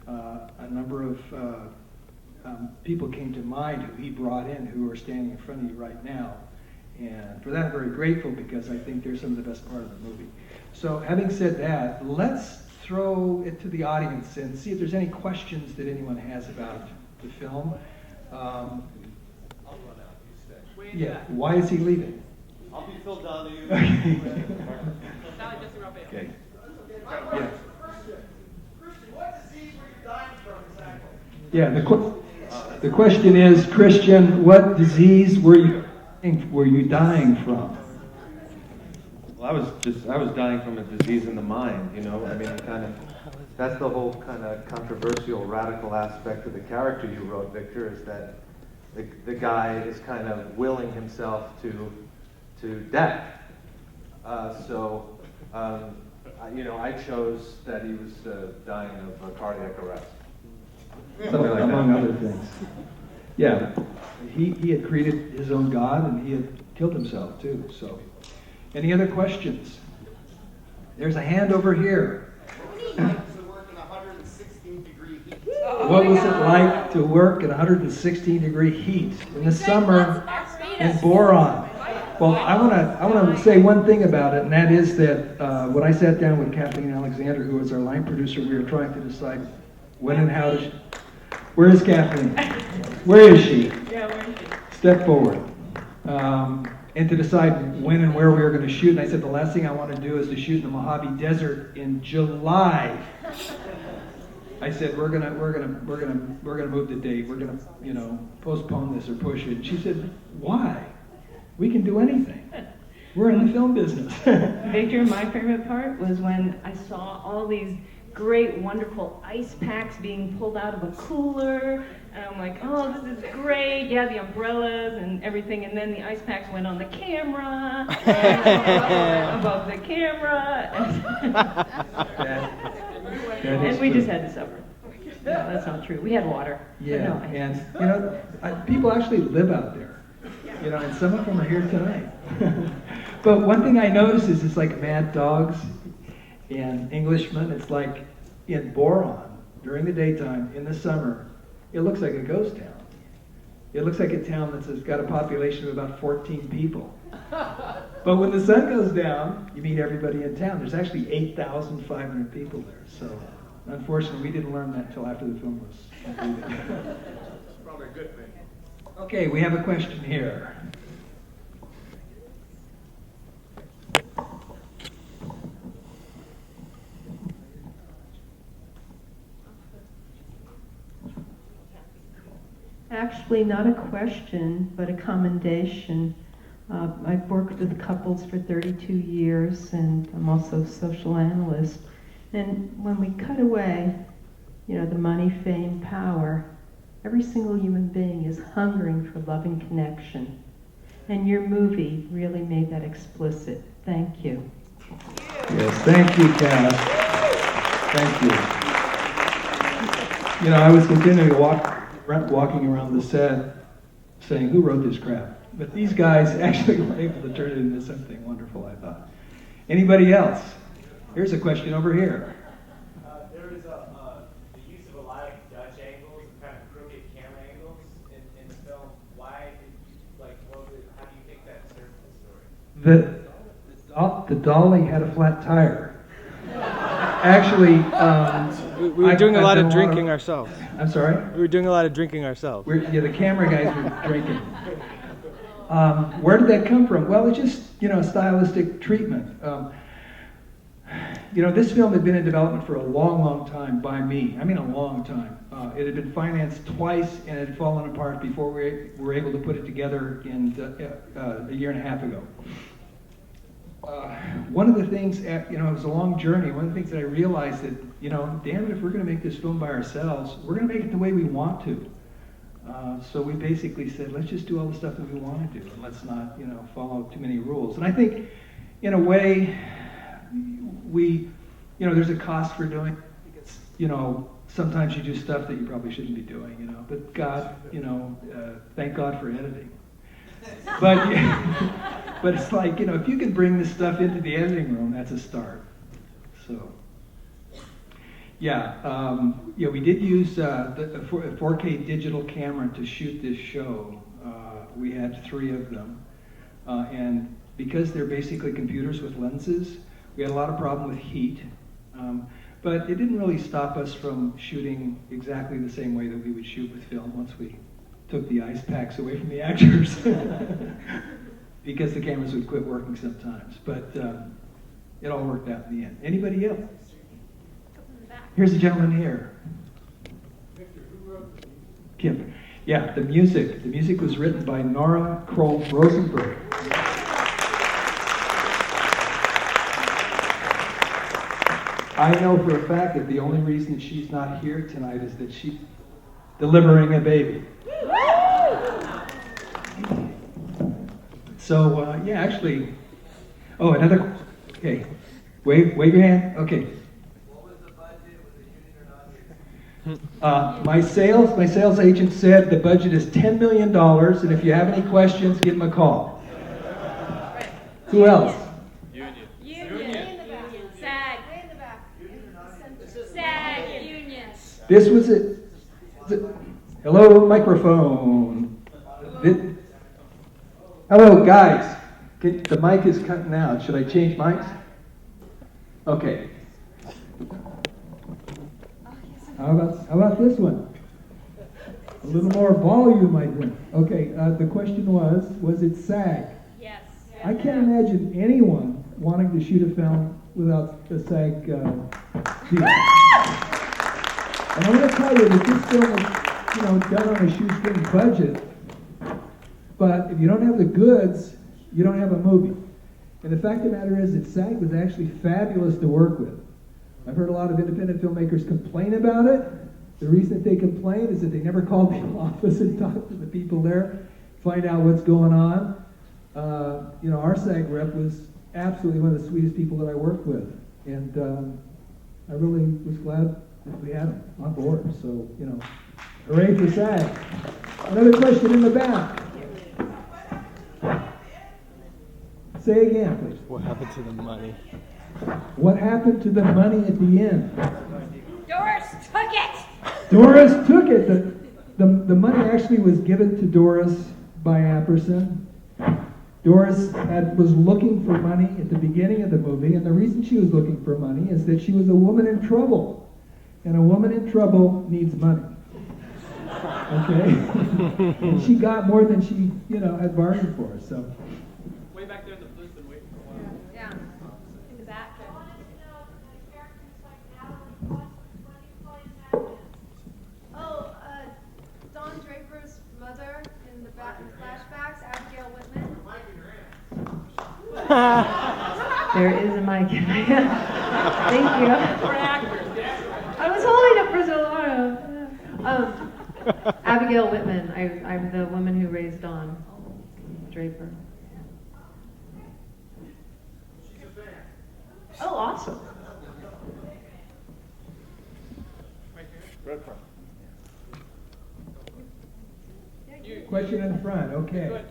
a number of people came to mind who he brought in, who are standing in front of you right now. And for that, I'm very grateful, because I think they're some of the best part of the movie. So having said that, let's throw it to the audience and see if there's any questions that anyone has about the film. Yeah, why is he leaving? I'll be Phil Donahue. Okay. Yeah. Christian, what disease were you dying from exactly? Yeah, the question is, Christian, what disease were you dying from? Well, I was dying from a disease in the mind, you know. I mean, that's the whole kind of controversial, radical aspect of the character you wrote, Victor, is that the guy is kind of willing himself to death. I chose that he was dying of cardiac arrest. Something like among that. other things. Yeah, he had created his own God, and he had killed himself too. So, any other questions? There's a hand over here. What was it like to work in 116-degree heat in the summer in Boron? Well, I want to say one thing about it, and that is that when I sat down with Kathleen Alexander, who was our line producer, we were trying to decide when and how to. Where is Kathleen? Where is she? Yeah, where is she? Step forward. And to decide when and where we were going to shoot. And I said the last thing I want to do is to shoot in the Mojave Desert in July. I said we're gonna move the date. We're gonna postpone this or push it. And she said, why? We can do anything. We're in the film business. Victor, my favorite part was when I saw all these great, wonderful ice packs being pulled out of a cooler. And I'm like, oh, this is great. Yeah, the umbrellas and everything. And then the ice packs went on the camera, above the camera. And we just had to suffer. No, that's not true. We had water. Yeah, no, and people actually live out there. And some of them are here tonight. But one thing I noticed is it's like Mad Dogs and Englishmen. It's like in Boron, during the daytime, in the summer, it looks like a ghost town. It looks like a town that's got a population of about 14 people. But when the sun goes down, you meet everybody in town. There's actually 8,500 people there. So unfortunately, we didn't learn that until after the film was completed. It's probably a good thing. Okay, we have a question here. Actually, not a question, but a commendation. I've worked with couples for 32 years, and I'm also a social analyst. And when we cut away, the money, fame, power, every single human being is hungering for love and connection. And your movie really made that explicit. Thank you. Yes, thank you, Cass. Thank you. I was continuing walking around the set saying, who wrote this crap? But these guys actually were able to turn it into something wonderful, I thought. Anybody else? Here's a question over here. There is the use of a lot of Dutch angles and kind of crooked camera angles in the film. Why how do you think that served the story? The dolly had a flat tire. Actually, we were doing a lot of drinking ourselves. I'm sorry? We were doing a lot of drinking ourselves. The camera guys were drinking. Where did that come from? Well, it's just, stylistic treatment. This film had been in development for a long, long time by me. I mean, a long time. It had been financed twice and it had fallen apart before we were able to put it together in a year and a half ago. One of the things, it was a long journey. One of the things that I realized that, damn it, if we're going to make this film by ourselves, we're going to make it the way we want to. So we basically said, let's just do all the stuff that we want to do, and let's not, follow too many rules. And I think, in a way, there's a cost for doing it because, sometimes you do stuff that you probably shouldn't be doing, But God, thank God for editing. But it's like, if you can bring this stuff into the editing room, that's a start. So, Yeah, we did use a 4K digital camera to shoot this show. We had 3 of them. And because they're basically computers with lenses, we had a lot of problem with heat. But it didn't really stop us from shooting exactly the same way that we would shoot with film once we took the ice packs away from the actors. Because the cameras would quit working sometimes. But it all worked out in the end. Anybody else? Here's a gentleman here. Kim. Yeah, the music. The music was written by Nora Kroll Rosenberg. I know for a fact that the only reason that she's not here tonight is that she's delivering a baby. So, actually, another, okay. Wave your hand. Okay. What was the budget? Was it union or non-union? My sales agent said the budget is $10 million, and if you have any questions, give him a call. Who else? Union. SAG. SAG. Union. This was it. Hello, microphone. Hello, guys. The mic is cutting out. Should I change mics? Okay. How about this one? A little more volume, I think. Okay, the question was it SAG? Yes. I can't imagine anyone wanting to shoot a film without a SAG deal. And I'm going to tell you that this film was, done on a shoestring budget. But if you don't have the goods, you don't have a movie. And the fact of the matter is that SAG was actually fabulous to work with. I've heard a lot of independent filmmakers complain about it. The reason that they complain is that they never called the office and talked to the people there, find out what's going on. Our SAG rep was absolutely one of the sweetest people that I worked with. And I really was glad that we had him on board. So, hooray for SAG. Another question in the back. Say again, please. What happened to the money? What happened to the money at the end? Doris took it. Doris took it. The money actually was given to Doris by Apperson. Doris was looking for money at the beginning of the movie, and the reason she was looking for money is that she was a woman in trouble. And a woman in trouble needs money. Okay? And she got more than she, had bargained for. So. Way back there in the booth and waiting for a while. Yeah. In the back. Don Draper's mother in the back flashbacks, Abigail Whitman. There is a mic in my hand. Thank you. I was holding it for so long. Abigail Whitman. I'm the woman who raised Don Draper. Oh, awesome. Question in the front, okay.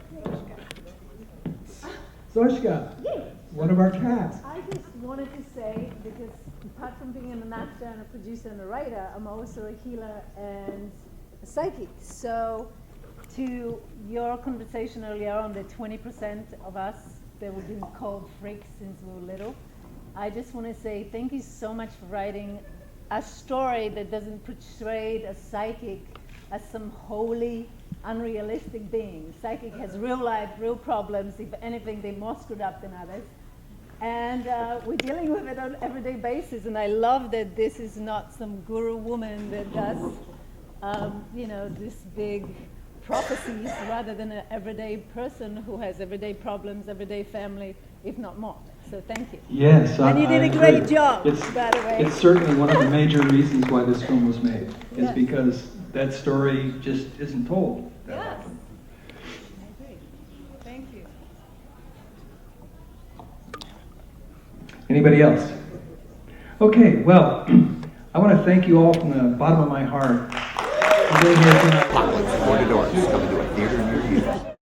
Soshka, one of our cast. I just wanted to say, because apart from being an actor and a producer and a writer, I'm also a healer and a psychic. So to your conversation earlier on, the 20% of us that we've been called freaks since we were little, I just want to say thank you so much for writing a story that doesn't portray a psychic as some holy, unrealistic being. Psychic has real life, real problems. If anything, they're more screwed up than others. And we're dealing with it on an everyday basis. And I love that this is not some guru woman that does, this big prophecies, rather than an everyday person who has everyday problems, everyday family, if not more. So thank you. Yes, and you did a great job, by the way. It's certainly one of the major reasons why this film was made, is Yes. because that story just isn't told that Yes. often. I agree. Thank you. Anybody else? Okay, well, I want to thank you all from the bottom of my heart for being here tonight. According to Doris, coming to a theater near you.